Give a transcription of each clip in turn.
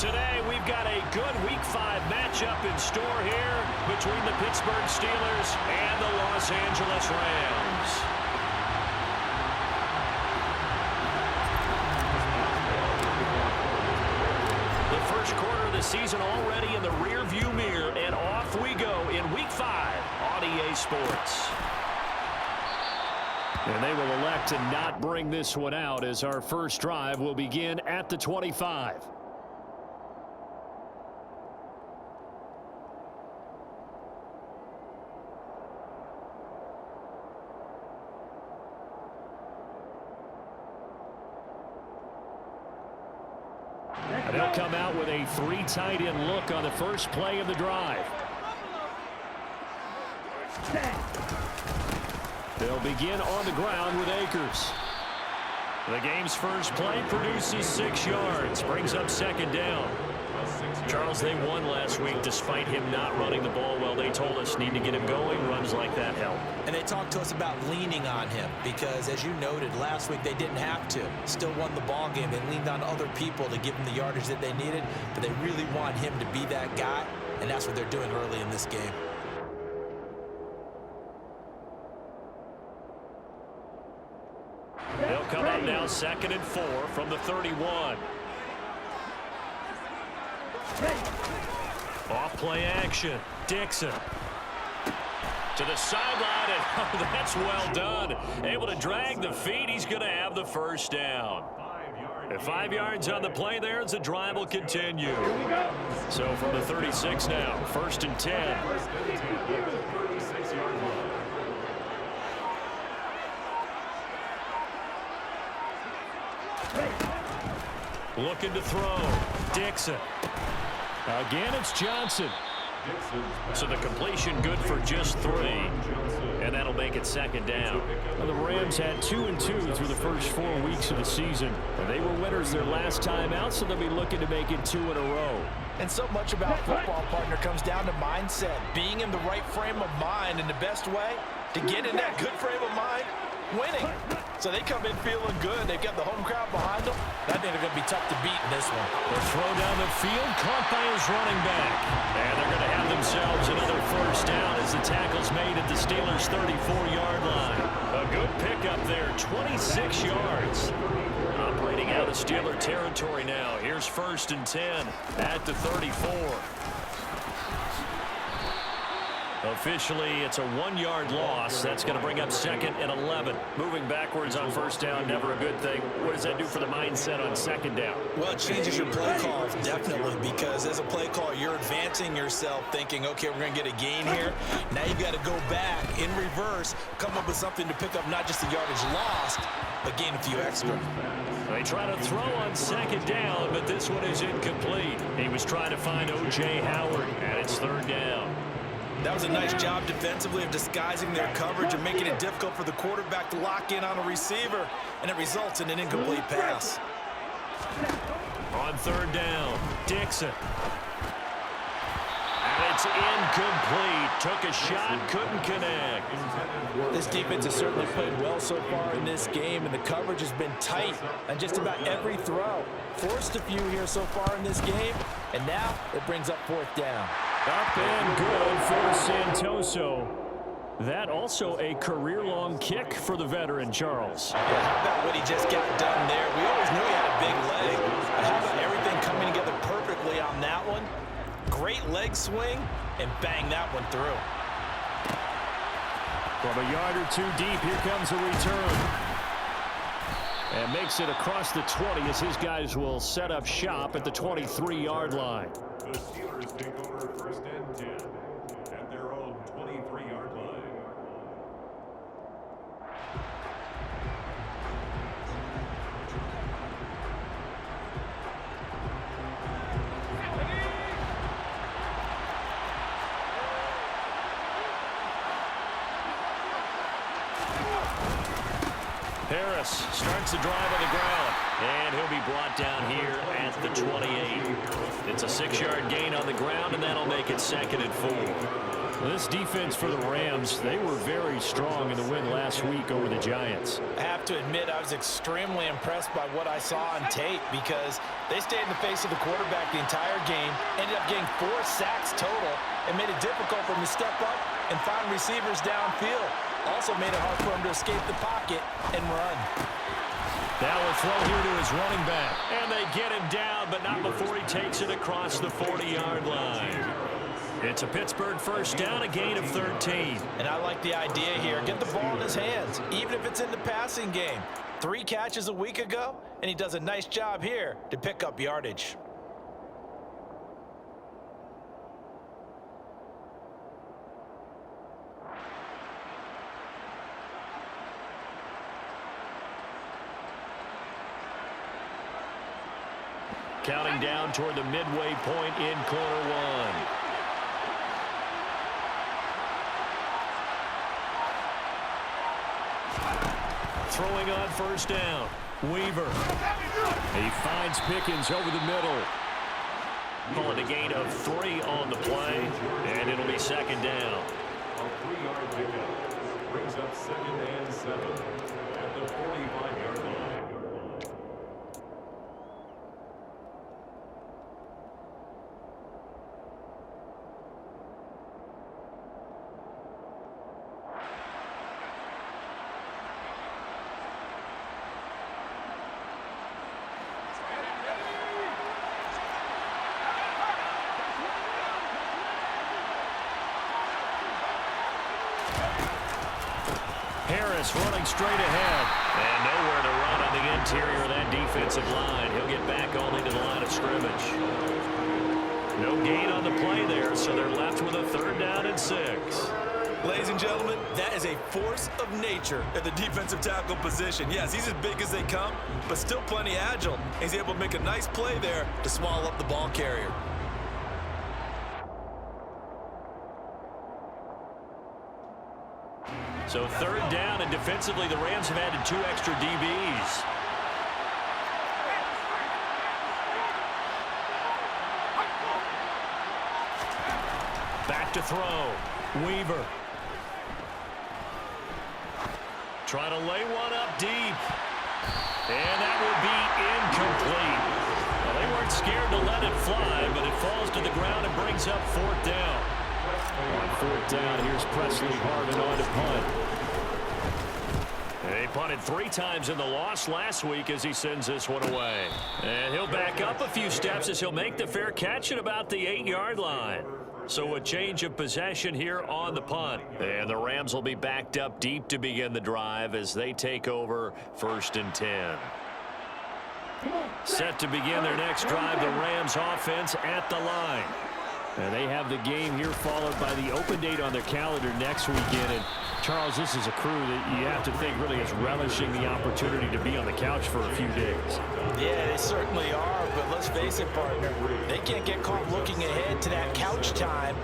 Today, we've got a good Week 5 matchup in store here between the Pittsburgh Steelers and the Los Angeles Rams. The first quarter of the season already in the rearview mirror, and off we go in Week 5 on EA Sports. And they will elect to not bring this one out as our first drive will begin at the 25. They'll come out with a 3 tight end look on the first play of the drive. They'll begin on the ground with Akers. The game's first play produces 6 yards, brings up second down. Charles, they won last week despite him not running the ball well. They told us need to get him going. Runs like that help. And they talked to us about leaning on him because, as you noted, last week they didn't have to. Still won the ball game. They leaned on other people to give them the yardage that they needed, but they really want him to be that guy, and that's what they're doing early in this game. They'll come up now 2nd and 4 from the 31. Off play action. Dixon. To the sideline, and oh, that's well done. Able to drag the feet. He's going to have the first down. At 5 yards on the play there as the drive will continue. So from the 36 now, 1st and 10. Looking to throw. Dixon. Again, it's Johnson. So the completion good for just 3. And that'll make it second down. Well, the Rams had 2-2 through the first 4 weeks of the season. And they were winners their last time out, so they'll be looking to make it 2 in a row. And so much about football, partner, comes down to mindset. Being in the right frame of mind, and the best way to get in that good frame of mind, winning. So they come in feeling good. They've got the home crowd behind them. I think they're going to be tough to beat in this one. They'll throw down the field, caught by his running back. And they're going to have themselves another first down as the tackle's made at the Steelers' 34-yard line. A good pickup there, 26 yards. Operating out of Steeler territory now. Here's 1st and 10 at the 34. Officially, it's a 1-yard loss. That's going to bring up 2nd and 11. Moving backwards on first down, never a good thing. What does that do for the mindset on second down? Well, it changes your play call, definitely, because as a play call, you're advancing yourself thinking, okay, we're going to get a gain here. Now you've got to go back in reverse, come up with something to pick up not just the yardage lost, but gain a few extra. They try to throw on second down, but this one is incomplete. He was trying to find O.J. Howard, and it's 3rd down. That was a nice job defensively of disguising their coverage and making it difficult for the quarterback to lock in on a receiver, and it results in an incomplete pass. On 3rd down, Dixon. And it's incomplete. Took a shot, couldn't connect. This defense has certainly played well so far in this game, and the coverage has been tight on just about every throw. Forced a few here so far in this game, and now it brings up 4th down. Up and good for Santoso. That also a career-long kick for the veteran, Charles. Yeah, how about what he just got done there? We always knew he had a big leg. But how about everything coming together perfectly on that one? Great leg swing, and bang that one through. From a yard or 2 deep, here comes a return. And makes it across the 20 as his guys will set up shop at the 23-yard line. The Steelers take over 1st and 10 at their own 23-yard line. Harris starts the drive on the ground, and he'll be brought down here at the 28. It's a 6-yard gain on the ground, and that'll make it 2nd and 4. This defense for the Rams, they were very strong in the win last week over the Giants. I have to admit, I was extremely impressed by what I saw on tape because they stayed in the face of the quarterback the entire game, ended up getting 4 sacks total, and made it difficult for him to step up and find receivers downfield. Also made it hard for him to escape the pocket and run. Now a throw here to his running back. And they get him down, but not before he takes it across the 40-yard line. It's a Pittsburgh first down, a gain of 13. And I like the idea here. Get the ball in his hands, even if it's in the passing game. 3 catches a week ago, and he does a nice job here to pick up yardage. Counting down toward the midway point in quarter 1. Throwing on first down. Weaver. He finds Pickens over the middle. Calling a gain of 3 on the play, and it'll be second down. A 3-yard pickup brings up 2nd and 7 at the 45-yard line. Harris running straight ahead. And nowhere to run on the interior of that defensive line. He'll get back only to the line of scrimmage. No gain on the play there, so they're left with a 3rd down and 6. Ladies and gentlemen, that is a force of nature at the defensive tackle position. Yes, he's as big as they come, but still plenty agile. He's able to make a nice play there to swallow up the ball carrier. So 3rd down, and defensively the Rams have added 2 extra DBs. Back to throw. Weaver. Trying to lay one up deep. And that will be incomplete. Well, they weren't scared to let it fly, but it falls to the ground and brings up 4th down. On 4th down, here's Presley Harvin on to punt. They punted 3 times in the loss last week as he sends this one away. And he'll back up a few steps as he'll make the fair catch at about the 8-yard line. So a change of possession here on the punt. And the Rams will be backed up deep to begin the drive as they take over 1st and 10. Set to begin their next drive, the Rams offense at the line. And they have the game here followed by the open date on their calendar next weekend. And Charles, this is a crew that you have to think really is relishing the opportunity to be on the couch for a few days. Yeah, they certainly are, but let's face it, partner, they can't get caught looking ahead to that couch time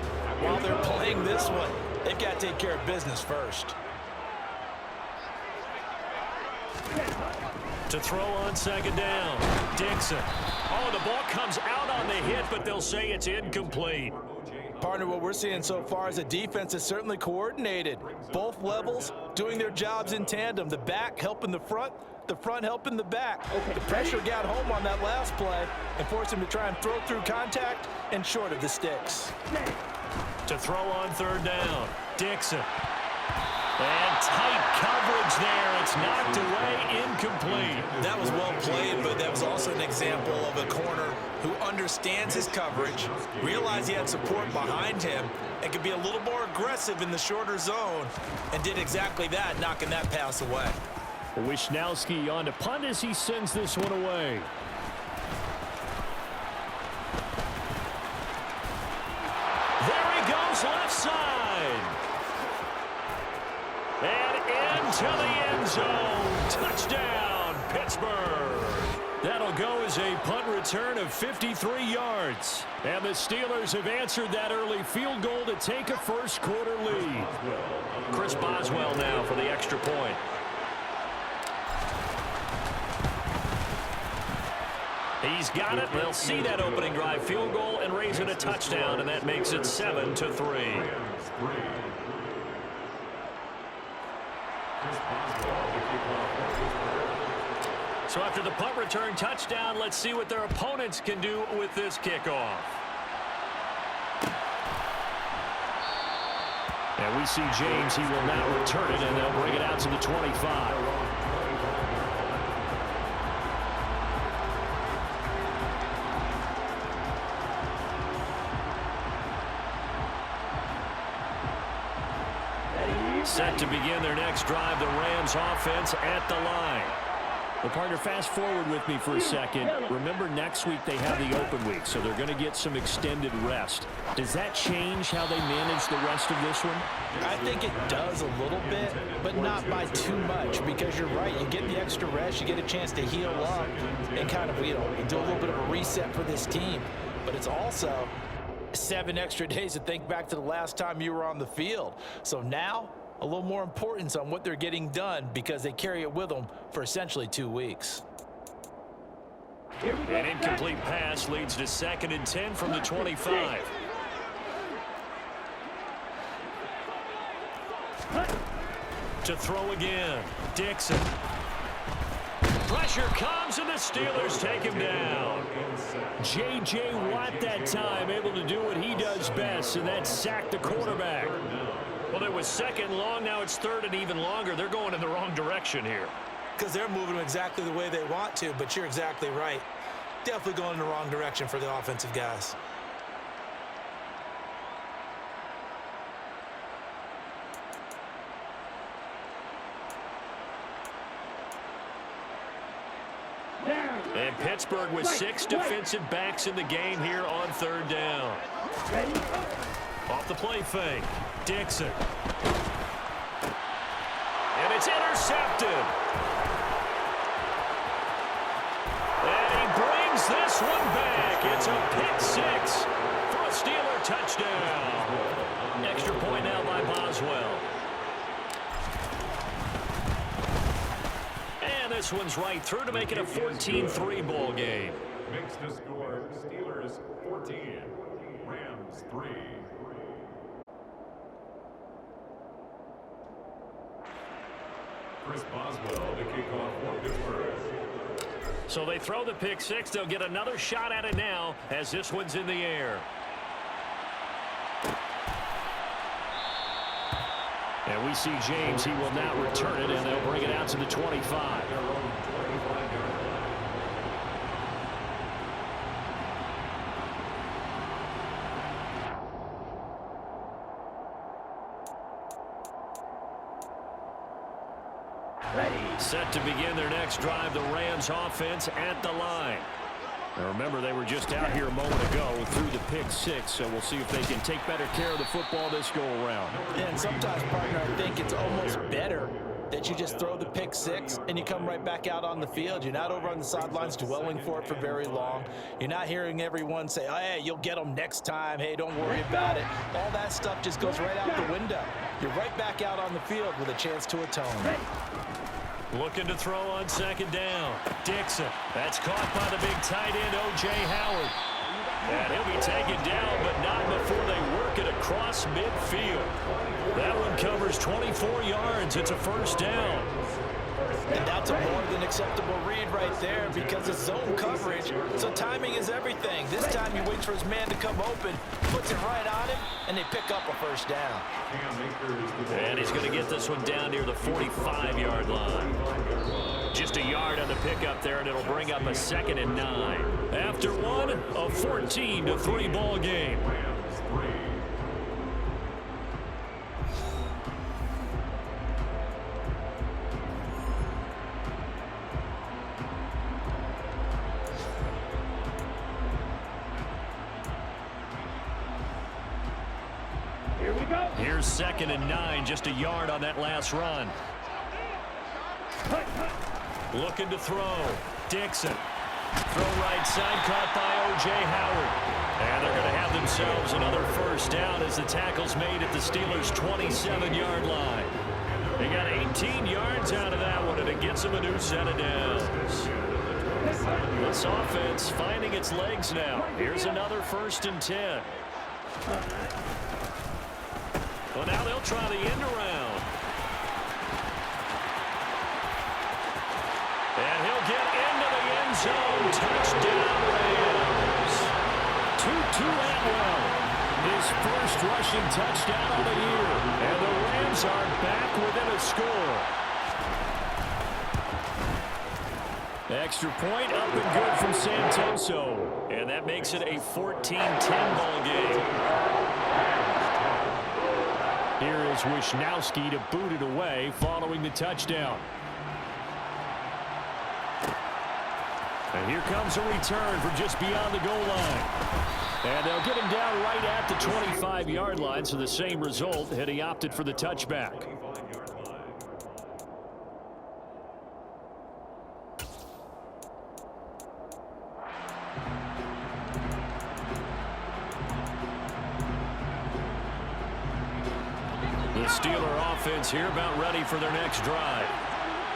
while they're playing this one. They've got to take care of business first. To throw on 2nd down, Dixon. Oh, the ball comes out on the hit, but they'll say it's incomplete. Partner, what we're seeing so far is a defense that's certainly coordinated. Both levels doing their jobs in tandem. The back helping the front helping the back. The pressure got home on that last play and forced him to try and throw through contact and short of the sticks. To throw on 3rd down, Dixon. And tight coverage there. It's knocked away, incomplete. That was well played, but that was also an example of a corner who understands his coverage, realized he had support behind him, and could be a little more aggressive in the shorter zone, and did exactly that, knocking that pass away. Wisnowski on to punt as he sends this one away. There he goes, left side. And into the end zone. Touchdown, Pittsburgh. That'll go as a punt return of 53 yards. And the Steelers have answered that early field goal to take a first-quarter lead. Chris Boswell now for the extra point. He He's got it. They'll see that opening drive field goal and raise it a touchdown, and that makes it 7-3. So after the punt return touchdown, let's see what their opponents can do with this kickoff. And we see James. He will now return it, and they'll bring it out to the 25. Set to begin their next drive, the Rams offense at the line. Well, partner, fast forward with me for a second. Remember, next week they have the open week, so they're going to get some extended rest. Does that change how they manage the rest of this one? I think it does a little bit, but not by too much, because you're right. You get the extra rest, you get a chance to heal up and kind of, do a little bit of a reset for this team. But it's also 7 extra days to think back to the last time you were on the field. So now, a little more importance on what they're getting done because they carry it with them for essentially 2 weeks. An incomplete pass leads to 2nd and 10 from the 25. To throw again, Dixon. Pressure comes, and the Steelers take him down. J.J. Watt that time able to do what he does best, and that's sack the quarterback. Well, it was 2nd long. Now it's 3rd and even longer. They're going in the wrong direction here. Because they're moving them exactly the way they want to, but you're exactly right. Definitely going in the wrong direction for the offensive guys. And Pittsburgh with 6 defensive backs in the game here on 3rd down. Off the play fake. Dixon. And it's intercepted. And he brings this one back. It's a pick 6 for a Steeler touchdown. Extra point now by Boswell. And this one's right through to make it a 14-3 ball game. Makes the score Steelers 14, Rams 3. Chris Boswell to kick off for Pittsburgh. So they throw the pick 6. They'll get another shot at it now as this one's in the air. And we see James. He will now return it, and they'll bring it out to the 25. Set to begin their next drive, the Rams offense at the line. Now remember, they were just out here a moment ago through the pick 6, so we'll see if they can take better care of the football this go around. And sometimes, partner, I think it's almost better that you just throw the pick 6 and you come right back out on the field. You're not over on the sidelines dwelling for it for very long. You're not hearing everyone say, oh, hey, you'll get them next time. Hey, don't worry about it. All that stuff just goes right out the window. You're right back out on the field with a chance to atone. Looking to throw on 2nd down. Dixon. That's caught by the big tight end, O.J. Howard. And he'll be taken down, but not before they work it across midfield. That one covers 24 yards. It's a 1st down. And that's a more than acceptable read right there because it's zone coverage, so timing is everything. This time he waits for his man to come open, puts it right on him, and they pick up a 1st down. And he's going to get this one down near the 45-yard line. Just a yard on the pickup there, and it'll bring up a 2nd and 9. After one, a 14-3 ball game. Here's 2nd and 9, just a yard on that last run. Looking to throw. Dixon. Throw right side, caught by O.J. Howard. And they're going to have themselves another 1st down as the tackle's made at the Steelers' 27-yard line. They got 18 yards out of that one, and it gets them a new set of downs. This offense finding its legs now. Here's another 1st and 10. Well, now they'll try the end around. And he'll get into the end zone. Touchdown, Rams. Tutu Atwell, his first rushing touchdown of the year. And the Rams are back within a score. Extra point up and good from Santoso. And that makes it a 14-10 ball game. Here is Wisnowski to boot it away following the touchdown. And here comes a return from just beyond the goal line. And they'll get him down right at the 25-yard line, so the same result had he opted for the touchback. The Steeler offense here about ready for their next drive.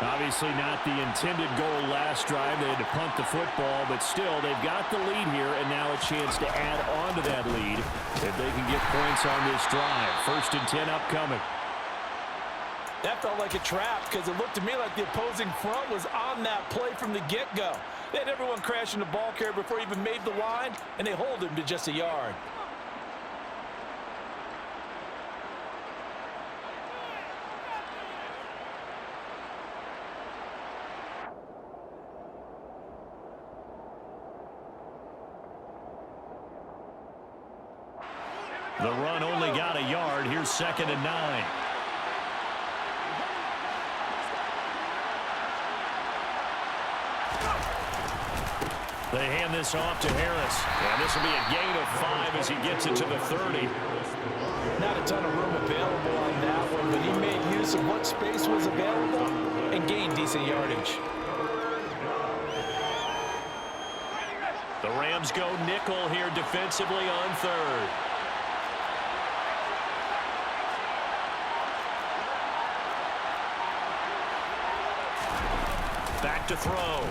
Obviously not the intended goal last drive. They had to punt the football, but still, they've got the lead here, and now a chance to add on to that lead if they can get points on this drive. 1st and 10 upcoming. That felt like a trap because it looked to me like the opposing front was on that play from the get-go. They had everyone crashing the ball carrier before he even made the line, and they hold him to just a yard. The run only got a yard. Here's 2nd and 9. They hand this off to Harris. And this will be a gain of 5 as he gets it to the 30. Not a ton of room available on that one, but he made use of what space was available and gained decent yardage. The Rams go nickel here defensively on 3rd. Back to throw.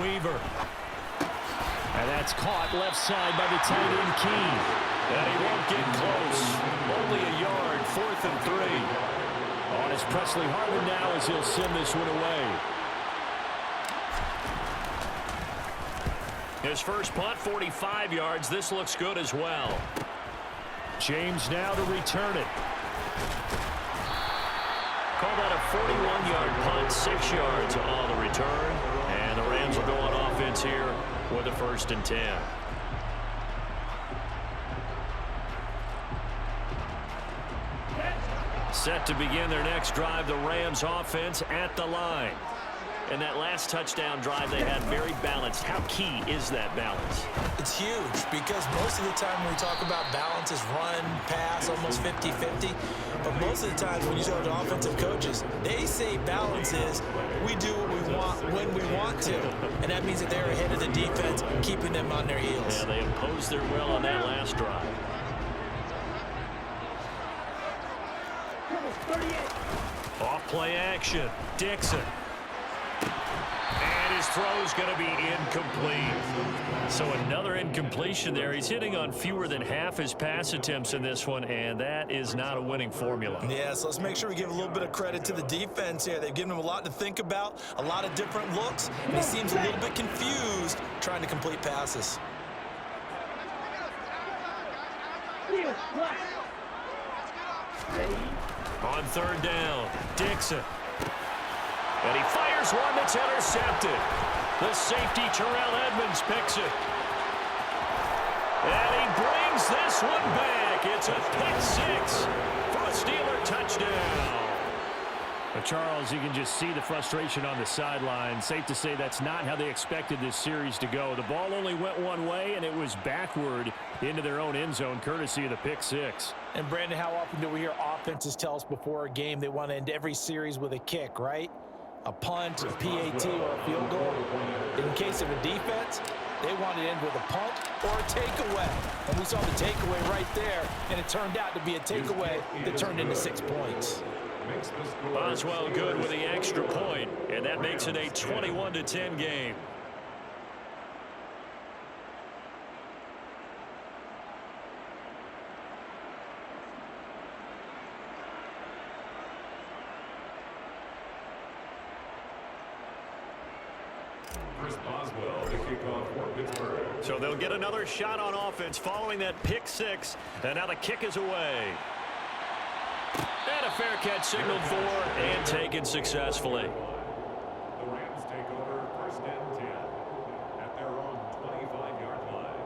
Weaver. And that's caught left side by the tight end Key. And he won't get close. Only a yard. 4th and 3. On is Presley Harvin now as he'll send this one away. His first punt, 45 yards. This looks good as well. James now to return it. Call that a 41-yard punt, 6 yards on the return. And the Rams will go on offense here with a 1st and 10. Set to begin their next drive, the Rams offense at the line. And that last touchdown drive they had very balanced. How key is that balance? It's huge because most of the time when we talk about balance is run, pass, almost 50-50. But most of the times when you talk to offensive coaches, they say balance is we do what we want when we want to. And that means that they're ahead of the defense, keeping them on their heels. Yeah, they imposed their will on that last drive. Off play action. Dixon. And his throw's going to be incomplete. So another incompletion there. He's hitting on fewer than half his pass attempts in this one, and that is not a winning formula. Yeah, so let's make sure we give a little bit of credit to the defense here. They've given him a lot to think about, a lot of different looks, and he seems a little bit confused trying to complete passes. On 3rd down, Dixon. And he fires one that's intercepted. The safety, Terrell Edmonds, picks it. And he brings this one back. It's a pick 6 for a Steeler touchdown. But Charles, you can just see the frustration on the sideline. Safe to say that's not how they expected this series to go. The ball only went one way, and it was backward into their own end zone, courtesy of the pick 6. And, Brandon, how often do we hear offenses tell us before a game they want to end every series with a kick, right? A punt, a PAT, or a field goal. In case of a defense, they want to end with a punt or a takeaway. And we saw the takeaway right there, and it turned out to be a takeaway that turned into 6 points. Boswell good with the extra point, and that makes it a 21-10 game. Boswell to kick off for Pittsburgh. So they'll get another shot on offense following that pick six. And now the kick is away. And a fair catch signaled for and taken successfully. The Rams take over 1st and 10 at their own 25-yard line.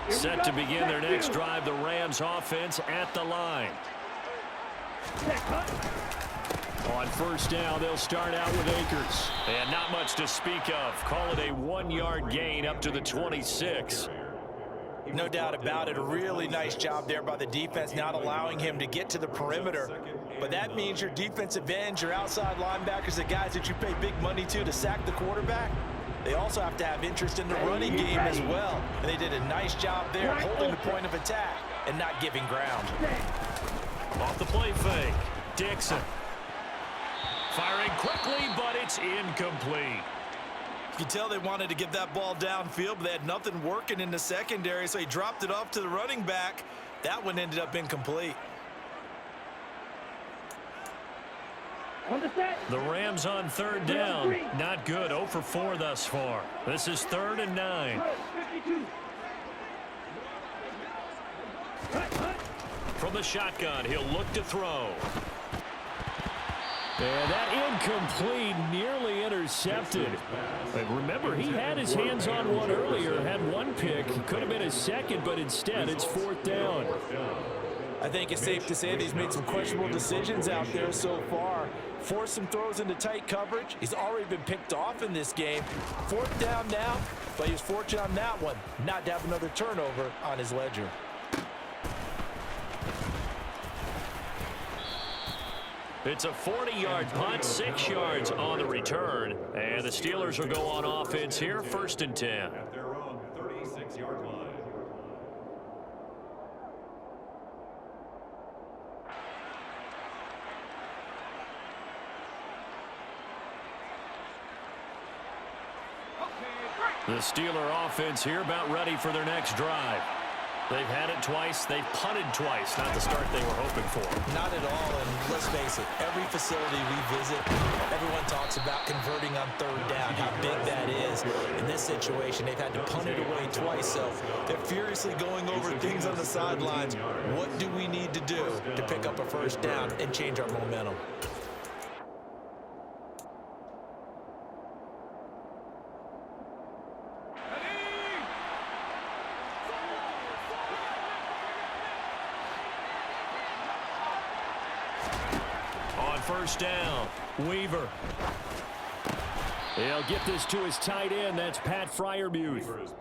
Set to begin their next drive, the Rams offense at the line. On 1st down, they'll start out with Akers. And not much to speak of. Call it a 1-yard gain up to the 26. No doubt about it. A really nice job there by the defense, not allowing him to get to the perimeter. But that means your defensive ends, your outside linebackers, the guys that you pay big money to sack the quarterback, they also have to have interest in the running game as well. And they did a nice job there holding the point of attack and not giving ground. Off the play fake, Dixon. Firing quickly, but it's incomplete. You can tell they wanted to get that ball downfield, but they had nothing working in the secondary, so he dropped it off to the running back. That one ended up incomplete. The Rams on 3rd down. Not good. 0 for 4 thus far. This is 3rd and 9. From the shotgun, he'll look to throw. And that incomplete, nearly intercepted. But remember, he had his hands on one earlier, had one pick. Could have been his second, but instead it's 4th down. I think it's safe to say that he's made some questionable decisions out there so far. Forced some throws into tight coverage. He's already been picked off in this game. 4th down now, but he was fortunate on that one not to have another turnover on his ledger. It's a 40-yard punt, 6 yards on the return. And the Steelers will go on offense here, 1st and 10. At their own 36-yard line. The Steeler offense here about ready for their next drive. They've had it twice. They've punted twice. Not the start they were hoping for. Not at all, and let's face it, every facility we visit, everyone talks about converting on 3rd down, how big that is. In this situation, they've had to punt it away twice, so they're furiously going over things on the sidelines. What do we need to do to pick up a 1st down and change our momentum? On 1st down, Weaver. He'll get this to his tight end. That's Pat Freiermuth.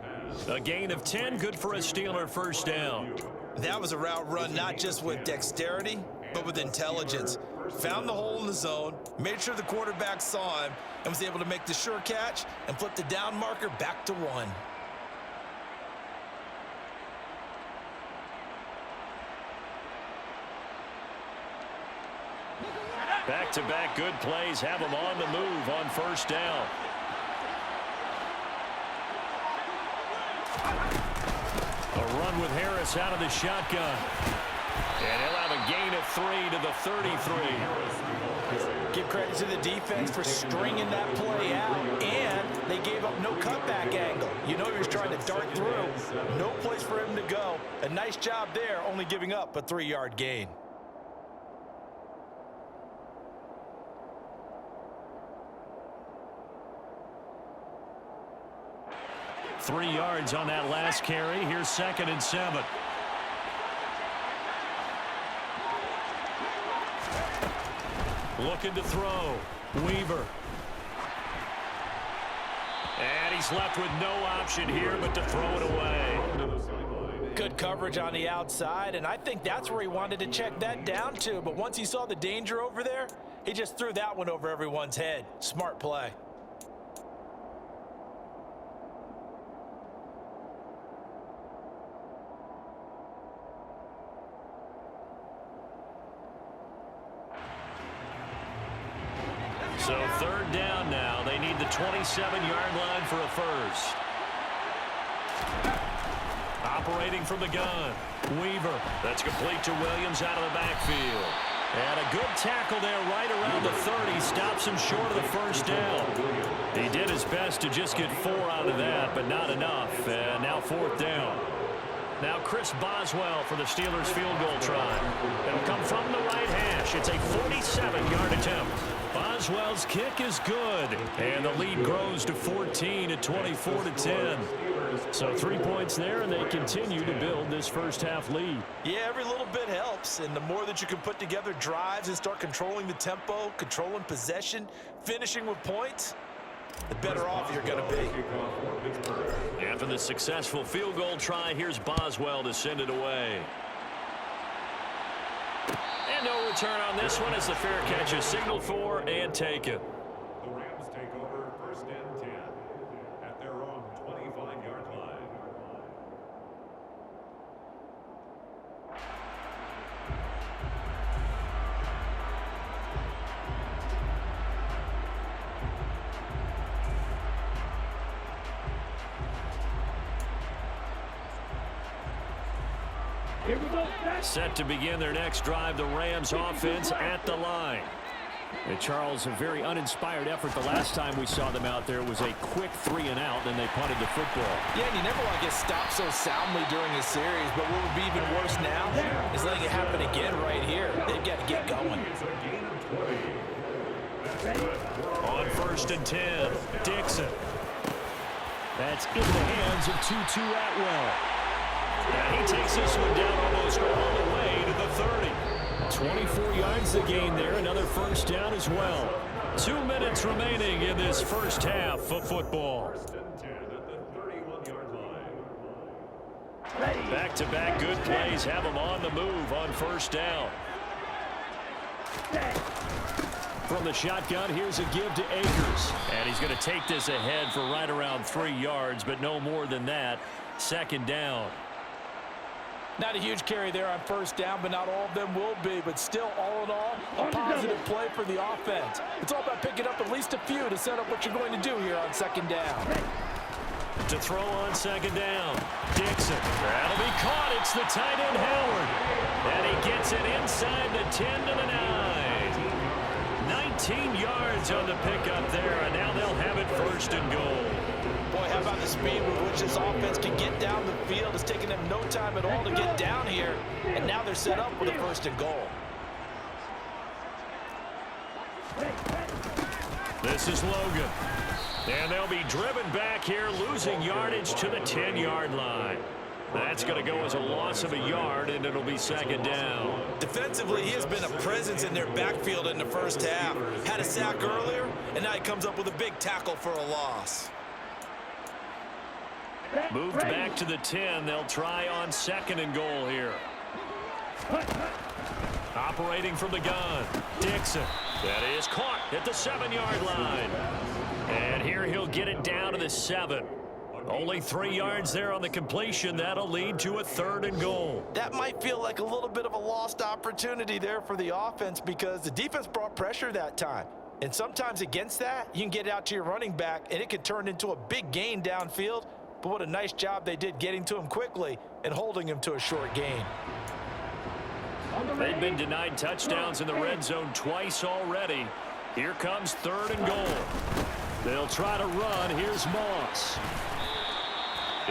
A gain of 10, good for a Steeler 1st down. That was a route run not just with dexterity, but with intelligence. Found the hole in the zone, made sure the quarterback saw him, and was able to make the sure catch and flip the down marker back to 1. Back-to-back good plays have him on the move on 1st down. A run with Harris out of the shotgun. And he'll have a gain of 3 to the 33. Give credit to the defense for stringing that play out, and they gave up no cutback angle. You know he was trying to dart through. No place for him to go. A nice job there, only giving up a 3-yard gain. Three yards on that last carry. Here's 2nd and 7. Looking to throw. Weaver. And he's left with no option here but to throw it away. Good coverage on the outside, and I think that's where he wanted to check that down to. But once he saw the danger over there, he just threw that one over everyone's head. Smart play. So third down now. They need the 27-yard line for a first. Operating from the gun. Weaver. That's complete to Williams out of the backfield. And a good tackle there right around the 30. Stops him short of the first down. He did his best to just get 4 out of that, but not enough. And now fourth down. Now Chris Boswell for the Steelers field goal try. It'll come from the right hash. It's a 47-yard attempt. Boswell's kick is good. And the lead grows to 14 at 24-10. So 3 points there, and they continue to build this first half lead. Yeah, every little bit helps. And the more that you can put together drives and start controlling the tempo, controlling possession, finishing with points, the better off you're going to be. After the successful field goal try, here's Boswell to send it away. And no return on this one as the fair catch is signaled for and taken. The Rams take over first and 10 at their own 25-yard line. Set to begin their next drive, the Rams offense at the line. And Charles, a very uninspired effort the last time we saw them out there. It was a quick 3 and out, and they punted the football. Yeah, and you never want to get stopped so soundly during a series, but what would be even worse now is letting it happen again right here. They've got to get going. On first and 10, Dixon. That's in the hands of Tutu Atwell. And he takes this one down almost all the way to the 30. 24 yards to gain there. Another first down as well. 2 minutes remaining in this first half of football. Back-to-back good plays have them on the move on first down. From the shotgun, here's a give to Akers. And he's going to take this ahead for right around 3 yards, but no more than that. Second down. Not a huge carry there on first down, but not all of them will be. But still, all in all, a positive play for the offense. It's all about picking up at least a few to set up what you're going to do here on second down. To throw on second down, Dixon. That'll be caught. It's the tight end, Howard. And he gets it inside the 10 to the 9. 19 yards on the pickup there, and now they'll have it first and goal. Boy, how about the speed with which this offense can get down the field? It's taking them no time at all to get down here, and now they're set up with a first and goal. This is Logan. And they'll be driven back here, losing yardage to the 10-yard line. That's going to go as a loss of a yard, and it'll be second down. Defensively, he has been a presence in their backfield in the first half. Had a sack earlier, and now he comes up with a big tackle for a loss. Moved back to the 10. They'll try on second and goal here. Operating from the gun, Dixon. That is caught at the 7-yard line. And here he'll get it down to the 7. Only 3 yards there on the completion. That'll lead to a third and goal. That might feel like a little bit of a lost opportunity there for the offense because the defense brought pressure that time. And sometimes against that, you can get it out to your running back, and it can turn into a big gain downfield. But what a nice job they did getting to him quickly and holding him to a short gain. They've been denied touchdowns in the red zone twice already. Here comes third and goal. They'll try to run. Here's Moss.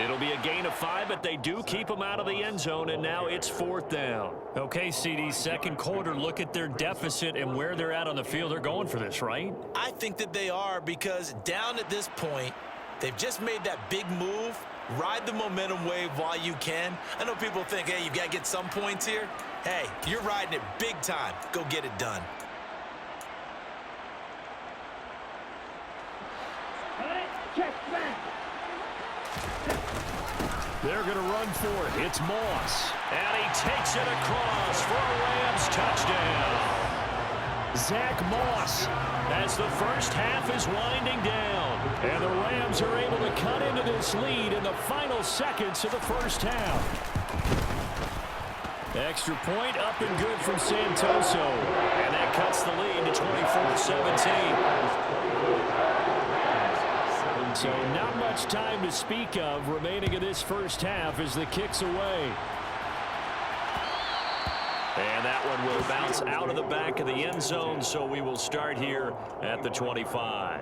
It'll be a gain of 5, but they do keep him out of the end zone, and now it's fourth down. Okay, CD, second quarter, look at their deficit and where they're at on the field. They're going for this, right? I think that they are because down at this point, they've just made that big move. Ride the momentum wave while you can. I know people think, hey, you got to get some points here. Hey, you're riding it big time. Go get it done. They're going to run for it. It's Moss. And he takes it across for a Rams touchdown. Zach Moss as the first half is winding down. And the Rams are able to cut into this lead in the final seconds of the first half. Extra point up and good from Santoso. And that cuts the lead to 24-17. So not much time to speak of remaining in this first half as the kick's away. And that one will bounce out of the back of the end zone, so we will start here at the 25.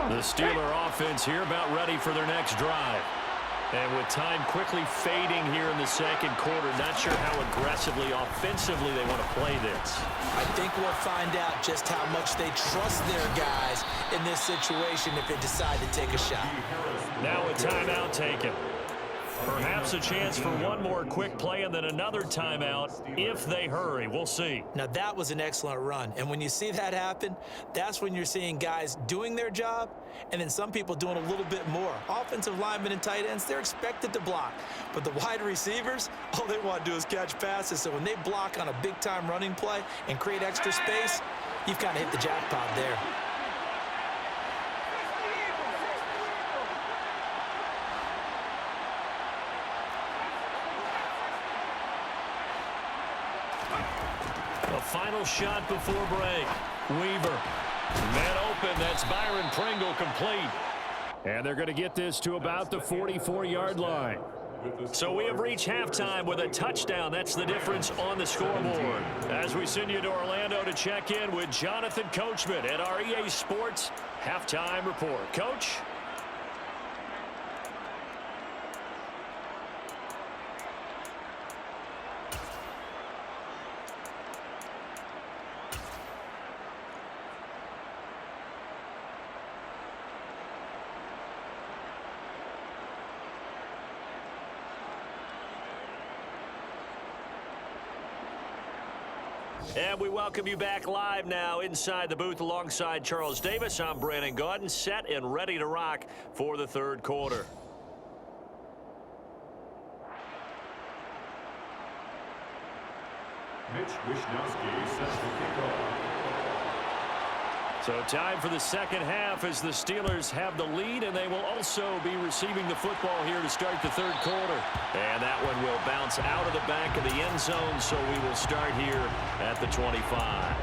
The Steeler offense here about ready for their next drive. And with time quickly fading here in the second quarter, not sure how aggressively, offensively they want to play this. I think we'll find out just how much they trust their guys in this situation if they decide to take a shot. Now a timeout taken. Perhaps a chance for one more quick play and then another timeout if they hurry. We'll see. Now, that was an excellent run. And when you see that happen, that's when you're seeing guys doing their job and then some people doing a little bit more. Offensive linemen and tight ends, they're expected to block. But the wide receivers, all they want to do is catch passes. So when they block on a big-time running play and create extra space, you've kind of hit the jackpot there. Final shot before break. Weaver. Man open. That's Byron Pringle complete. And they're going to get this to about the 44-yard line. So we have reached halftime with a touchdown. That's the difference on the scoreboard. As we send you to Orlando to check in with Jonathan Coachman at our EA Sports Halftime Report. Coach? And we welcome you back live now inside the booth alongside Charles Davis. I'm Brandon Gaudin, set and ready to rock for the third quarter. Mitch Wishnowsky sets the kickoff. So time for the second half as the Steelers have the lead, and they will also be receiving the football here to start the third quarter. And that one will bounce out of the back of the end zone, so we will start here at the 25.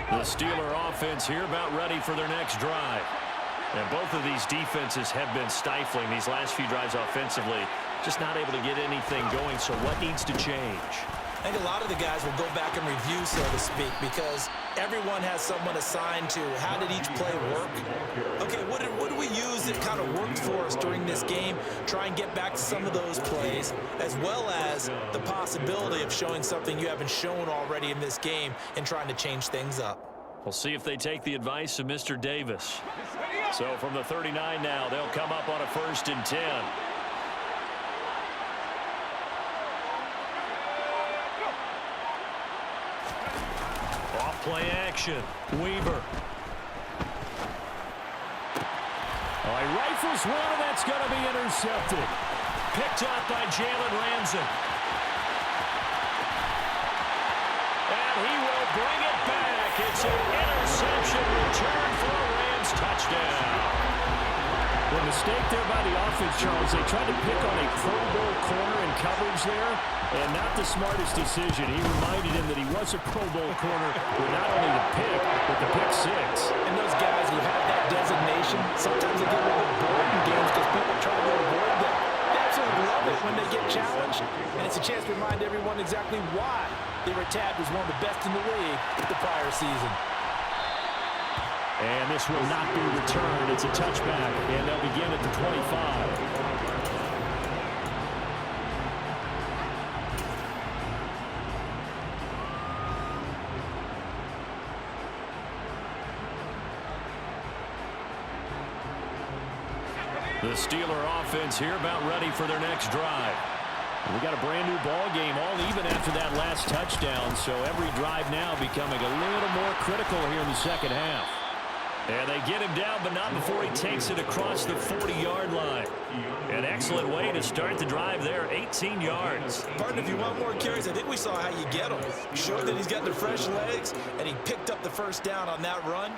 The Steeler offense here about ready for their next drive. And both of these defenses have been stifling these last few drives offensively. Just not able to get anything going, so what needs to change? I think a lot of the guys will go back and review, so to speak, because everyone has someone assigned to how did each play work. Okay, what did we use that kind of worked for us during this game? Try and get back to some of those plays, as well as the possibility of showing something you haven't shown already in this game and trying to change things up. We'll see if they take the advice of Mr. Davis. So from the 39 now, they'll come up on a 1st and 10. Off-play action. Weaver. Oh, he rifles one, and that's going to be intercepted. Picked up by Jalen Ramsey. And he will bring it back. It's an interception return for a Rams touchdown. Well, mistake there by the offense, Charles. They tried to pick on a Pro Bowl corner in coverage there, and not the smartest decision. He reminded him that he was a Pro Bowl corner with not only the pick, but the pick six. And those guys who have that designation, sometimes they get a little bored in games because people try to avoid them. They absolutely love it when they get challenged, and it's a chance to remind everyone exactly why they were tabbed as one of the best in the league the prior season. And this will not be returned. It's a touchback, and they'll begin at the 25. The Steeler offense here about ready for their next drive. We got a brand new ball game, all even after that last touchdown, so every drive now becoming a little more critical here in the second half. And they get him down, but not before he takes it across the 40-yard line. An excellent way to start the drive there, 18 yards. Partner, if you want more carries, I think we saw how you get them. Showed that he's got the fresh legs, and he picked up the first down on that run.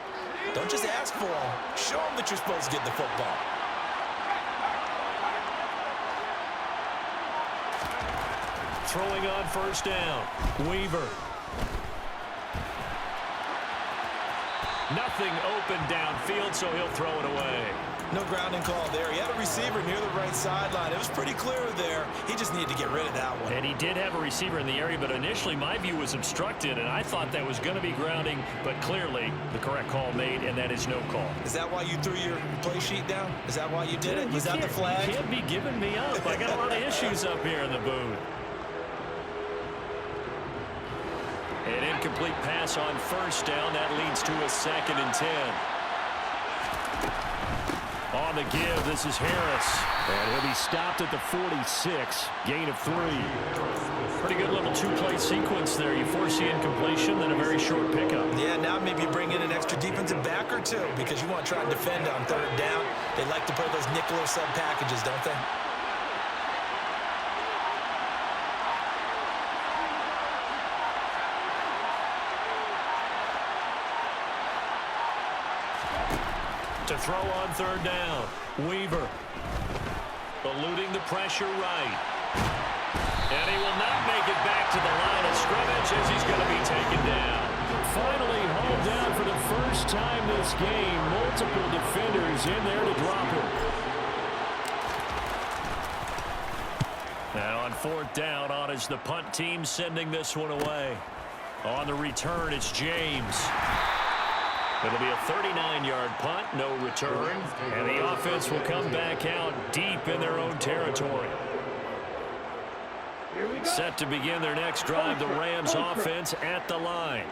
Don't just ask for them. Show them that you're supposed to get the football. Throwing on first down, Weaver. Nothing open downfield, so he'll throw it away. No grounding call there. He had a receiver near the right sideline. It was pretty clear there. He just needed to get rid of that one. And he did have a receiver in the area, but initially my view was obstructed, and I thought that was going to be grounding, but clearly the correct call made, and that is no call. Is that why you threw your play sheet down? Is that why you did it? Was that the flag? You can't be giving me up. I got a lot of issues up here in the booth. An incomplete pass on first down. That leads to a 2nd and 10. On the give, this is Harris. And he'll be stopped at the 46. Gain of 3. Pretty good little two-play sequence there. You force the incompletion, then a very short pickup. Yeah, now maybe you bring in an extra defensive back or two because you want to try and defend on 3rd down. They like to play those nickel or sub packages, don't they? To throw on 3rd down, Weaver. Eluding the pressure right. And he will not make it back to the line of scrimmage as he's going to be taken down. Finally hauled down for the first time this game. Multiple defenders in there to drop him. Now on 4th down, on is the punt team sending this one away. On the return, it's James. It'll be a 39-yard punt, no return, and the offense will come back out deep in their own territory. Set to begin their next drive, the Rams offense at the line.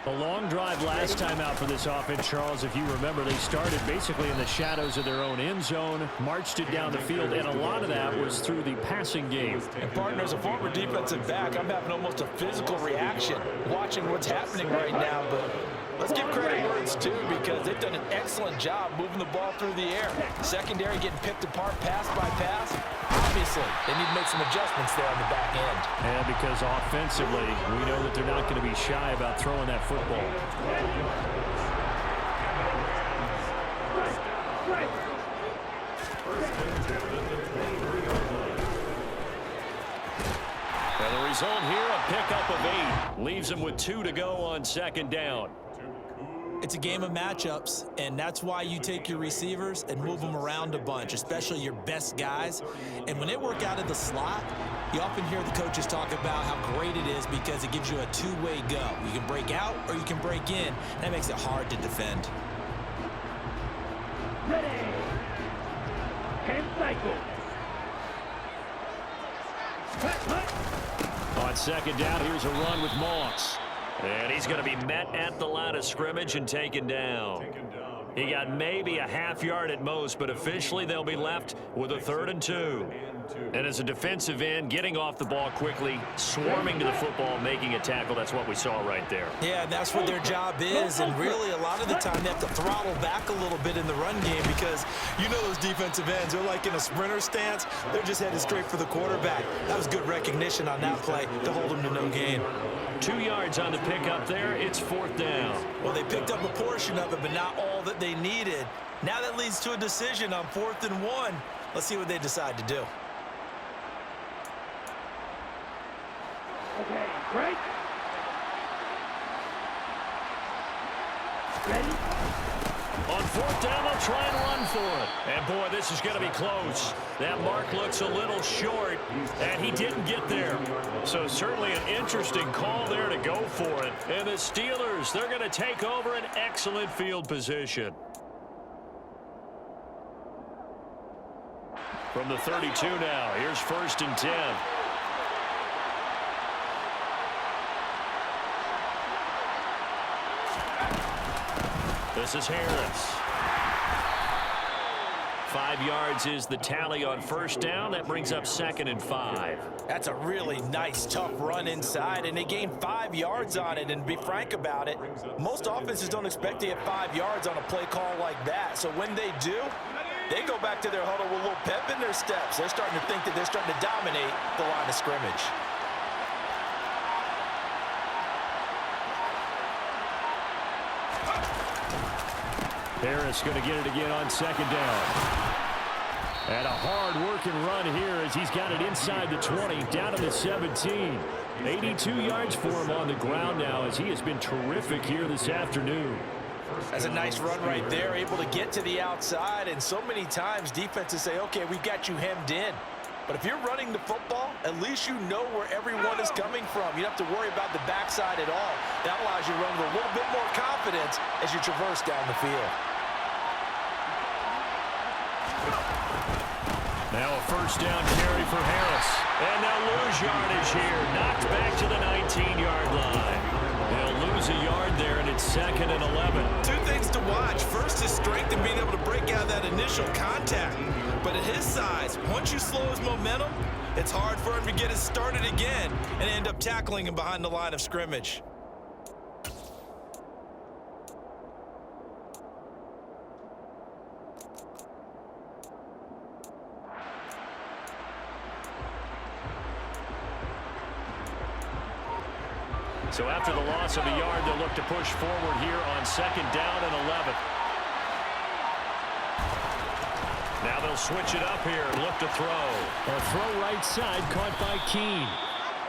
A long drive last time out for this offense, Charles. If you remember, they started basically in the shadows of their own end zone, marched it down the field, and a lot of that was through the passing game. And partner, as a former defensive back, I'm having almost a physical reaction watching what's happening right now, but let's give credit where it's due because they've done an excellent job moving the ball through the air. Secondary getting picked apart pass by pass. Obviously, they need to make some adjustments there on the back end. And because offensively, we know that they're not going to be shy about throwing that football. And the result here, a pickup of 8. Leaves them with 2 to go on 2nd down. It's a game of matchups, and that's why you take your receivers and move them around a bunch, especially your best guys. And when they work out of the slot, you often hear the coaches talk about how great it is because it gives you a two-way go. You can break out or you can break in. That makes it hard to defend. Ready. And cycle. On 2nd down, here's a run with Moss. And he's going to be met at the line of scrimmage and taken down. He got maybe a half yard at most, but officially they'll be left with a 3rd and 2. And as a defensive end, getting off the ball quickly, swarming to the football, making a tackle, that's what we saw right there. Yeah, that's what their job is, and really a lot of the time they have to throttle back a little bit in the run game because you know those defensive ends, they're like in a sprinter stance. They're just headed straight for the quarterback. That was good recognition on that play to hold him to no gain. 2 yards on the pickup there. It's 4th down. Well, they picked up a portion of it, but not all that they needed. Now that leads to a decision on 4th and 1. Let's see what they decide to do. Okay, break. Ready. On 4th down, they'll try and run for it. And, boy, this is going to be close. That mark looks a little short, and he didn't get there. So certainly an interesting call there to go for it. And the Steelers, they're going to take over an excellent field position. From the 32 now, here's 1st and 10. This is Harris. 5 yards is the tally on first down. That brings up 2nd and 5. That's a really nice, tough run inside, and they gained 5 yards on it. And to be frank about it, most offenses don't expect to get 5 yards on a play call like that. So when they do, they go back to their huddle with a little pep in their steps. They're starting to think that they're starting to dominate the line of scrimmage. Harris going to get it again on 2nd down. And a hard-working run here as he's got it inside the 20, down to the 17. 82 yards for him on the ground now as he has been terrific here this afternoon. That's a nice run right there, able to get to the outside. And so many times defenses say, okay, we got you hemmed in. But if you're running the football, at least you know where everyone is coming from. You don't have to worry about the backside at all. That allows you to run with a little bit more confidence as you traverse down the field. Now a first down carry for Harris. And they'll lose yardage here. Knocked back to the 19-yard line. They'll lose a yard there, and it's 2nd and 11. Two things to watch. First, his strength in being able to break out that initial contact. But at his size, once you slow his momentum, it's hard for him to get it started again and end up tackling him behind the line of scrimmage. So after the loss of a yard, they'll look to push forward here on 2nd down and 11. Now they'll switch it up here and look to throw. A throw right side caught by Keene.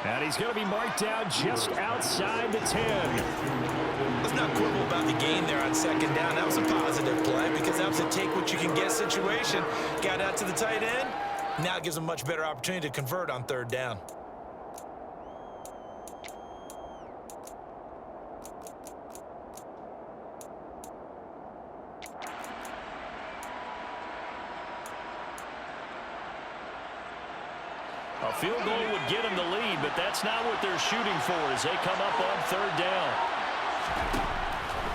And he's going to be marked down just outside the 10. Let's not quibble about the gain there on 2nd down. That was a positive play because that was a take-what-you-can-get situation. Got out to the tight end. Now it gives him a much better opportunity to convert on 3rd down. A field goal would get them the lead, but that's not what they're shooting for as they come up on 3rd down.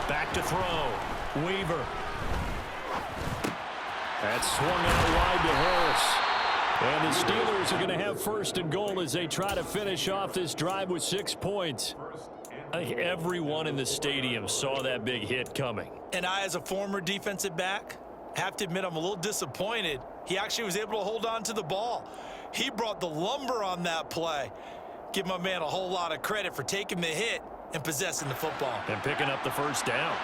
Back to throw. Weaver. That's swung out wide to Harris. And the Steelers are going to have 1st and goal as they try to finish off this drive with 6 points. I think everyone in the stadium saw that big hit coming. And I, as a former defensive back, have to admit I'm a little disappointed. He actually was able to hold on to the ball. He brought the lumber on that play. Give my man a whole lot of credit for taking the hit and possessing the football. And picking up the 1st down.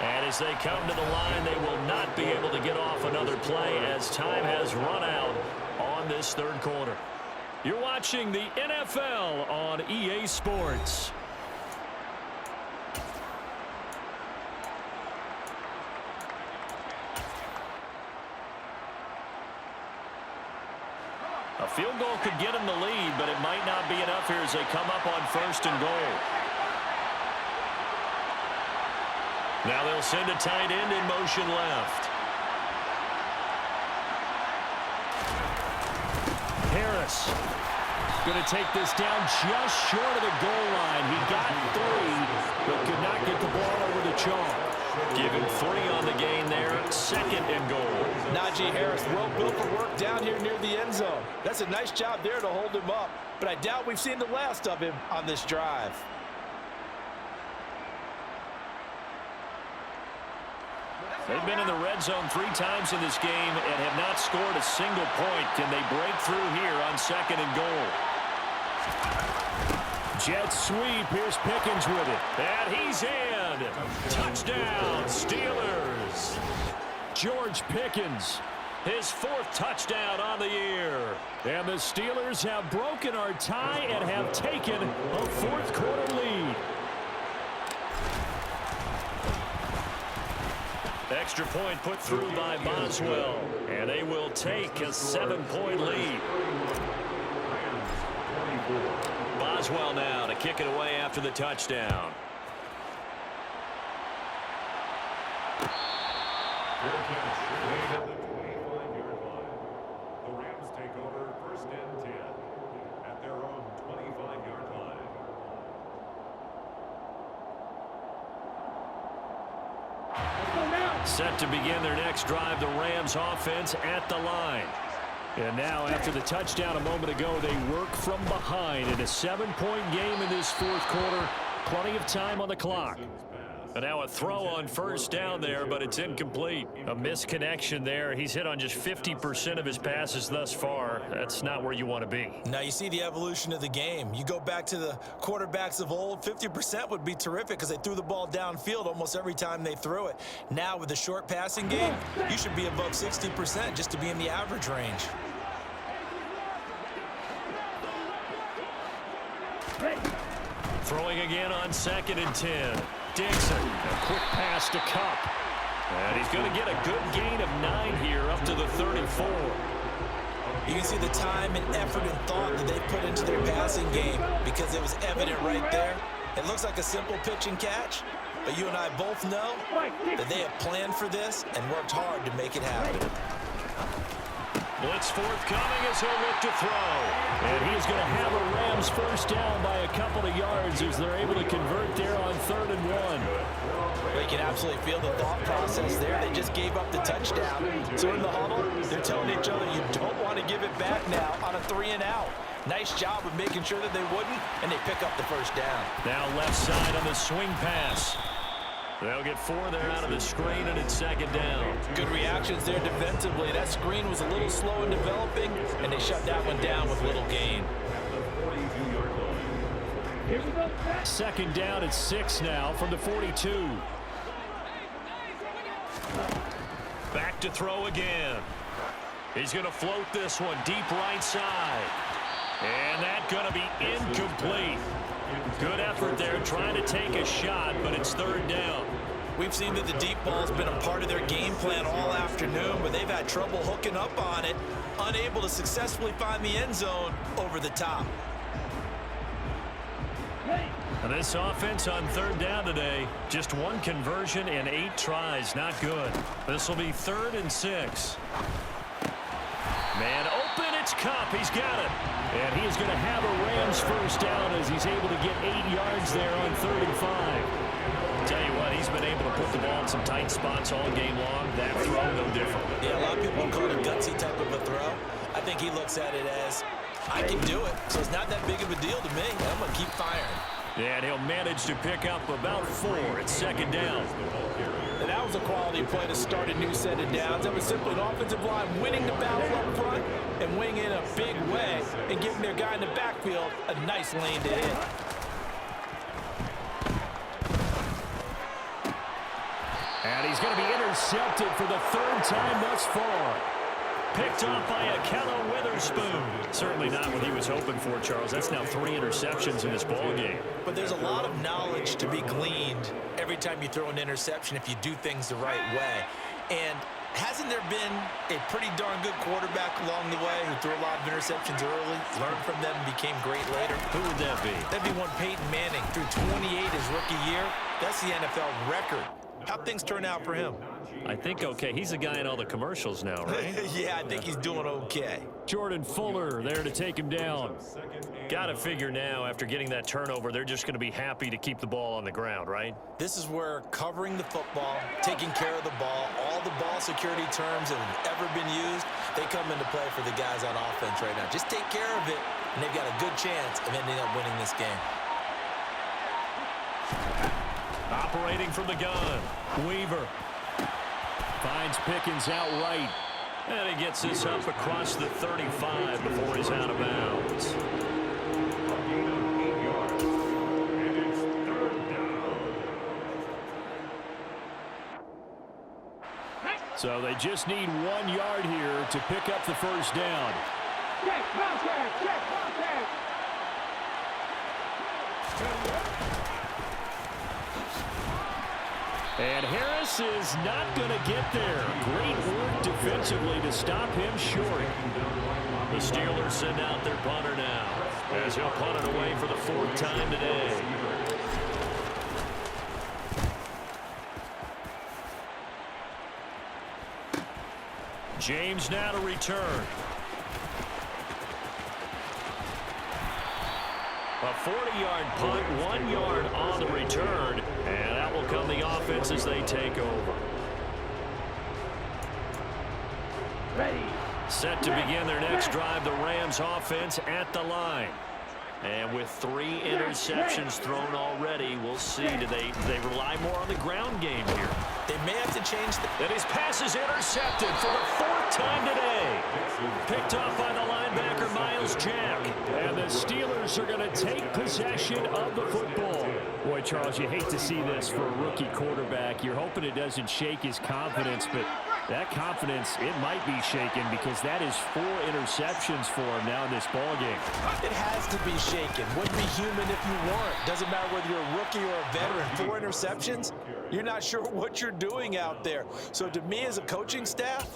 And as they come to the line, they will not be able to get off another play as time has run out on this 3rd quarter. You're watching the NFL on EA Sports. A field goal could get them the lead, but it might not be enough here as they come up on 1st and goal. Now they'll send a tight end in motion left. Harris going to take this down just short of the goal line. He got 3, but could not get the ball over the chalk. Give him 3 on the gain there. 2nd and goal. Najee Harris, well built for work down here near the end zone. That's a nice job there to hold him up, but I doubt we've seen the last of him on this drive. They've been in the red zone 3 times in this game and have not scored a single point. Can they break through here on 2nd and goal? Jet sweep. Here's Pickens with it. And he's in. Touchdown, Steelers. George Pickens, his 4th touchdown on the year. And the Steelers have broken our tie and have taken a 4th quarter lead. Extra point put through by Boswell. And they will take a 7-point lead. Boswell now to kick it away after the touchdown. The Rams take over 1st and 10 at their own 25-yard line. Set to begin their next drive, the Rams offense at the line. And now, after the touchdown a moment ago, they work from behind in a 7-point game in this fourth quarter. Plenty of time on the clock. And now a throw on first down there, but it's incomplete. A misconnection there. He's hit on just 50% of his passes thus far. That's not where you want to be. Now you see the evolution of the game. You go back to the quarterbacks of old, 50% would be terrific because they threw the ball downfield almost every time they threw it. Now with the short passing game, you should be above 60% just to be in the average range. Throwing again on 2nd and 10. Dixon, a quick pass to Cup. And he's going to get a good gain of 9 here up to the 34. You can see the time and effort and thought that they put into their passing game because it was evident right there. It looks like a simple pitch and catch, but you and I both know that they have planned for this and worked hard to make it happen. Blitz forthcoming as he'll look to throw. And he's going to have a Rams first down by a couple of yards as they're able to convert there on 3rd and 1. They can absolutely feel the thought process there. They just gave up the touchdown. So in the huddle, they're telling each other, you don't want to give it back now on a 3-and-out. Nice job of making sure that they wouldn't, and they pick up the first down. Now left side on the swing pass. They'll get 4 there out of the screen, and it's 2nd down. Good reactions there defensively. That screen was a little slow in developing, and they shut that one down with little gain. 2nd down at 6 now from the 42. Back to throw again. He's going to float this one deep right side. And that's going to be incomplete. Good effort there trying to take a shot, but it's 3rd down. We've seen that the deep ball's been a part of their game plan all afternoon, but they've had trouble hooking up on it, unable to successfully find the end zone over the top. And this offense on 3rd down today, just 1 conversion and 8 tries. Not good. This will be 3rd and 6. Man open, it's Cup. He's got it. And he is going to have a Rams first down as he's able to get 8 yards there on 3rd and 5. Tell you what, he's been able to put the ball in some tight spots all game long. That throw, no different. Yeah, a lot of people call it a gutsy type of a throw. I think he looks at it as, I can do it, so it's not that big of a deal to me. I'm going to keep firing. Yeah, and he'll manage to pick up about 4. It's 2nd down. And that was a quality play to start a new set of downs. That was simply an offensive line winning the battle up front and winning in a big way and giving their guy in the backfield a nice lane to hit. And he's going to be intercepted for the 3rd time thus far. Picked off by Akello Witherspoon. Certainly not what he was hoping for, Charles. That's now 3 interceptions in this ballgame. But there's a lot of knowledge to be gleaned every time you throw an interception if you do things the right way. And hasn't there been a pretty darn good quarterback along the way who threw a lot of interceptions early, learned from them, and became great later? Who would that be? That'd be one Peyton Manning. Threw 28 his rookie year. That's the NFL record. How'd things turn out for him? I think okay. He's the guy in all the commercials now, right? Yeah, I think he's doing okay. Jordan Fuller there to take him down. Got to figure now, after getting that turnover, they're just going to be happy to keep the ball on the ground, right? This is where covering the football, taking care of the ball, all the ball security terms that have ever been used, they come into play for the guys on offense right now. Just take care of it, and they've got a good chance of ending up winning this game. Operating from the gun, Weaver finds Pickens outright. And he gets this up across the 35 before he's out of bounds. So they just need 1 yard here to pick up the first down. Check contact, check contact. And Harris is not going to get there. Great work defensively to stop him short. The Steelers send out their punter now as he'll punt it away for the 4th time today. James now to return. A 40-yard punt, 1 yard on the return, and that will come the offense as they take over. Ready. Set to begin their next drive, the Rams offense at the line. And with 3 interceptions thrown already, we'll see. Do they rely more on the ground game here? They may have to change the... And his pass is intercepted for the 4th time today. Picked off by the linebacker, Miles Jack. And the Steelers are going to take possession of the football. Boy, Charles, you hate to see this for a rookie quarterback. You're hoping it doesn't shake his confidence, but that confidence, it might be shaken because that is 4 interceptions for him now in this ballgame. It has to be shaken. Wouldn't be human if you weren't. Doesn't matter whether you're a rookie or a veteran. 4 interceptions, you're not sure what you're doing out there. So to me as a coaching staff,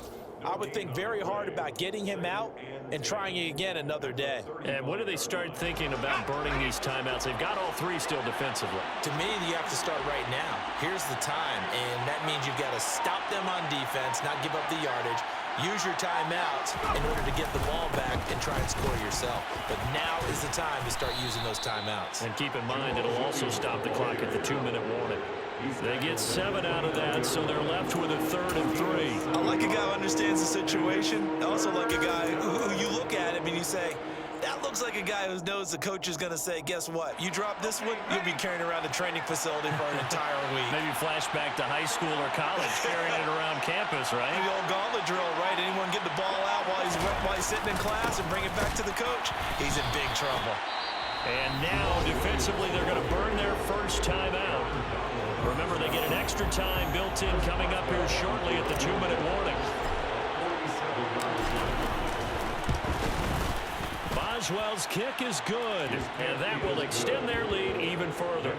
I would think very hard about getting him out and trying it again another day. And when do they start thinking about burning these timeouts? They've got all 3 still defensively. To me, you have to start right now. Here's the time, and that means you've got to stop them on defense, not give up the yardage, use your timeouts in order to get the ball back and try and score yourself. But now is the time to start using those timeouts. And keep in mind, it'll also stop the clock at the 2-minute warning. They get 7 out of that, so they're left with a 3rd and 3. I like a guy who understands the situation. I also like a guy who you look at him and you say, that looks like a guy who knows the coach is going to say, guess what? You drop this one, you'll be carrying around the training facility for an entire week. Maybe flashback to high school or college, carrying it around campus, right? The old gauntlet drill, right? Anyone get the ball out while he's sitting in class and bring it back to the coach? He's in big trouble. And now, defensively, they're going to burn their first timeout. Remember, they get an extra time built in coming up here shortly at the 2-minute warning. Boswell's kick is good, and that will extend their lead even further.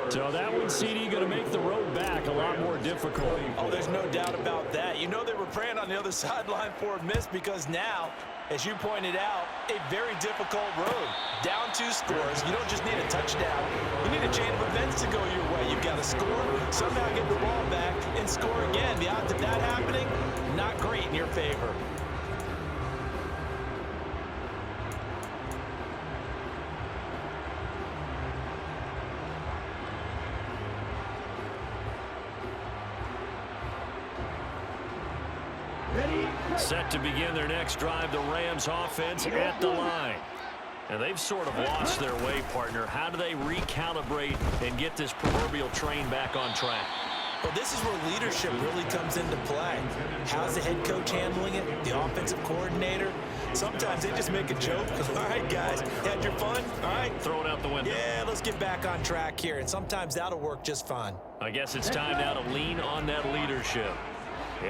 So that one, CD, going to make the road back a lot more difficult. Oh, there's no doubt about that. You know they were praying on the other sideline for a miss because now, as you pointed out, a very difficult road. Down 2 scores. You don't just need a touchdown. You need a chain of events to go your way. You've got to score, somehow get the ball back, and score again. The odds of that happening, not great in your favor. Set to begin their next drive, the Rams offense at the line. And they've sort of lost their way, partner. How do they recalibrate and get this proverbial train back on track? Well, this is where leadership really comes into play. How's the head coach handling it? The offensive coordinator? Sometimes they just make a joke. All right, guys, had your fun? All right. Throw it out the window. Yeah, let's get back on track here. And sometimes that'll work just fine. I guess it's time now to lean on that leadership.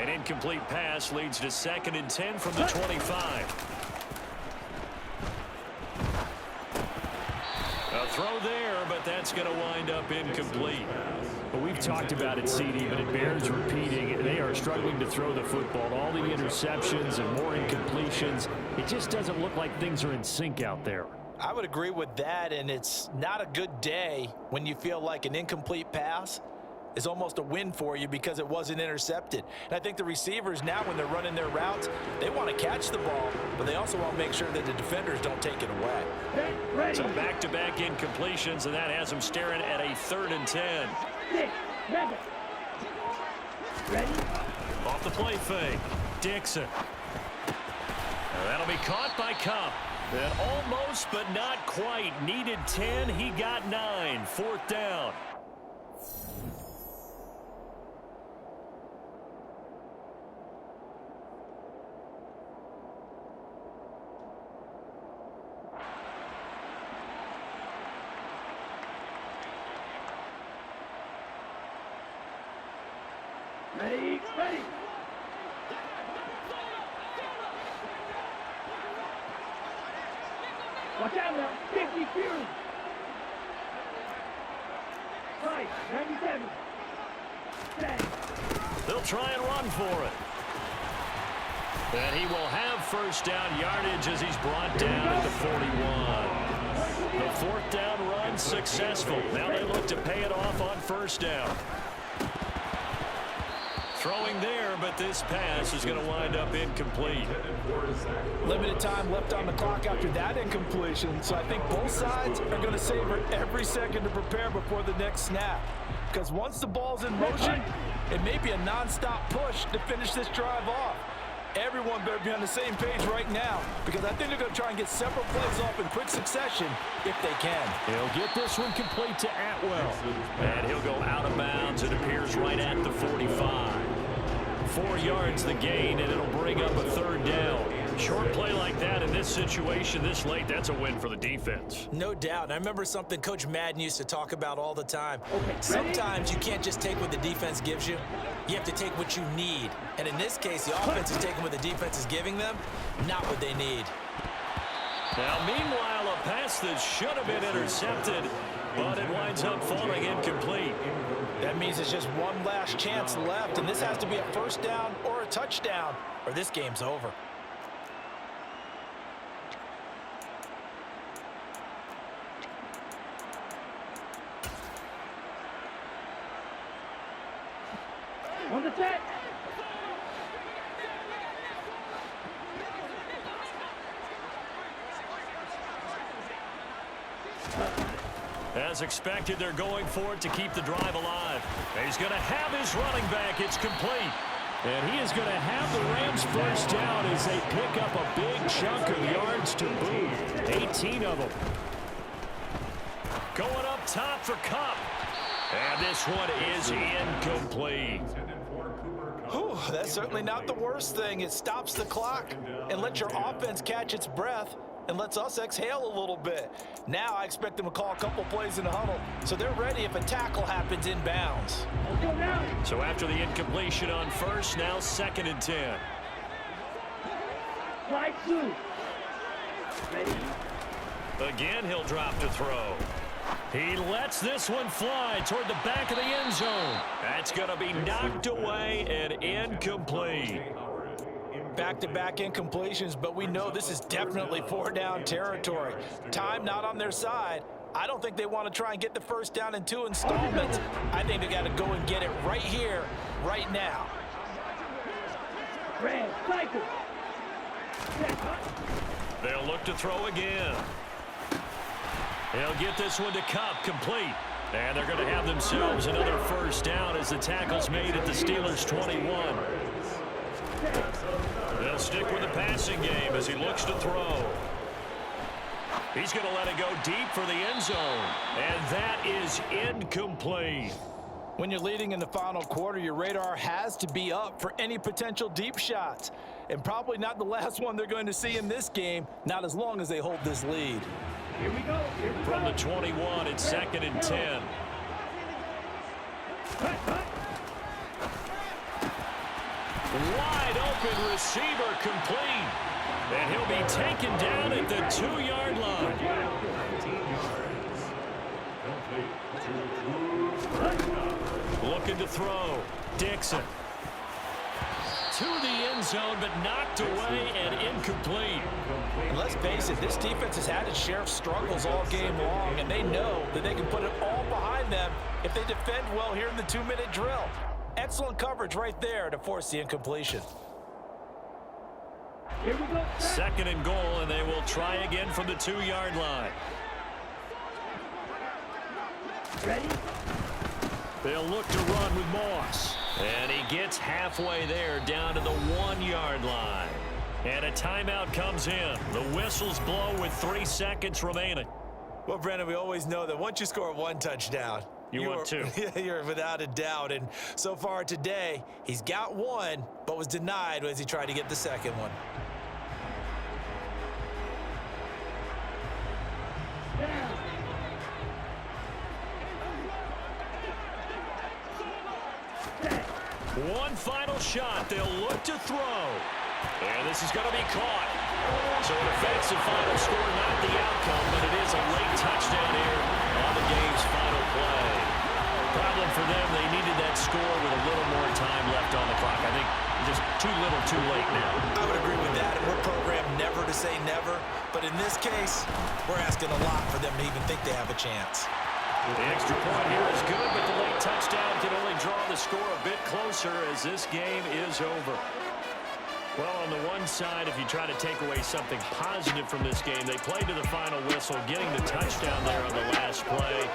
An incomplete pass leads to 2nd and 10 from the 25. A throw there, but that's going to wind up incomplete. Well, we've talked about it, CD, but it bears repeating. They are struggling to throw the football. All the interceptions and more incompletions. It just doesn't look like things are in sync out there. I would agree with that, and it's not a good day when you feel like an incomplete pass is almost a win for you because it wasn't intercepted. And I think the receivers now, when they're running their routes, they want to catch the ball, but they also want to make sure that the defenders don't take it away. So back-to-back incompletions, and that has them staring at a 3rd and 10. Ready? Off the play fake. Dixon. That'll be caught by Cup. And almost, but not quite. Needed 10. He got 9. 4th down. Ready? Ready? Watch out now. 50 Fury. Right. 97. Set. They'll try and run for it. And he will have 1st down yardage as he's brought down at the 41. The 4th down run successful. Now they look to pay it off on 1st down. Throwing there, but this pass is going to wind up incomplete. Limited time left on the clock after that incompletion, so I think both sides are going to savor every second to prepare before the next snap. Because once the ball's in motion, it may be a non-stop push to finish this drive off. Everyone better be on the same page right now because I think they're going to try and get several plays off in quick succession if they can. He'll get this one complete to Atwell. And he'll go out of bounds. It appears right at the 45. 4 yards the gain, and it'll bring up a third down. Short play like that in this situation this late, that's a win for the defense. No doubt. And I remember something Coach Madden used to talk about all the time. Okay, Sometimes you can't just take what the defense gives you. You have to take what you need. And in this case, the offense is taking what the defense is giving them, not what they need. Now, meanwhile, a pass that should have been intercepted, but it winds up falling incomplete. That means it's just one last chance left, and this has to be a first down or a touchdown, or this game's over. On the set. As expected, they're going for it to keep the drive alive. He's going to have his running back. It's complete. And he is going to have the Rams first down as they pick up a big chunk of yards to boot. 18 of them. Going up top for Kupp. And this one is incomplete. Whew, that's certainly not the worst thing. It stops the clock and lets your offense catch its breath and lets us exhale a little bit. Now I expect them to call a couple plays in the huddle so they're ready if a tackle happens inbounds. Let's go now. So after the incompletion on first, now 2nd and 10. Slide two. Ready. Again, he'll drop to throw. He lets this one fly toward the back of the end zone. That's going to be knocked away and incomplete. Back-to-back incompletions, but we know this is definitely 4-down territory. Time not on their side. I don't think they want to try and get the first down in 2 installments. I think they got to go and get it right here, right now. Red cycle. They'll look to throw again. They'll get this one to Kupp, complete. And they're going to have themselves another first down as the tackle's made at the Steelers' 21. They'll stick with the passing game as he looks to throw. He's going to let it go deep for the end zone. And that is incomplete. When you're leading in the final quarter, your radar has to be up for any potential deep shots. And probably not the last one they're going to see in this game, not as long as they hold this lead. Here we go. Here we From go. the 21, it's 2nd and 10. Wide open receiver complete. And he'll be taken down at the 2-yard line. Looking to throw. Dixon. To the end zone, but knocked away and incomplete. And let's face it, this defense has had its share of struggles all game long, and they know that they can put it all behind them if they defend well here in the 2-minute drill. Excellent coverage right there to force the incompletion. Here we go. 2nd and goal, and they will try again from the 2-yard line. Ready. They'll look to run with Moss. And he gets halfway there down to the 1-yard line. And a timeout comes in. The whistles blow with 3 seconds remaining. Well, Brandon, we always know that once you score 1 touchdown, You want 2. You're without a doubt. And so far today, he's got 1, but was denied as he tried to get the 2nd one. Down. Set. One final shot. They'll look to throw. And this is going to be caught. So an offensive final score, not the outcome, but it is a late touchdown here on the game's final play. Problem for them, they needed that score with a little more time left on the clock. I think just too little, too late now. I would agree with that, and we're programmed never to say never. But in this case, we're asking a lot for them to even think they have a chance. The extra point here is good, but the late touchdown can only draw the score a bit closer as this game is over. Well, on the one side, if you try to take away something positive from this game, they played to the final whistle, getting the touchdown there on the last play.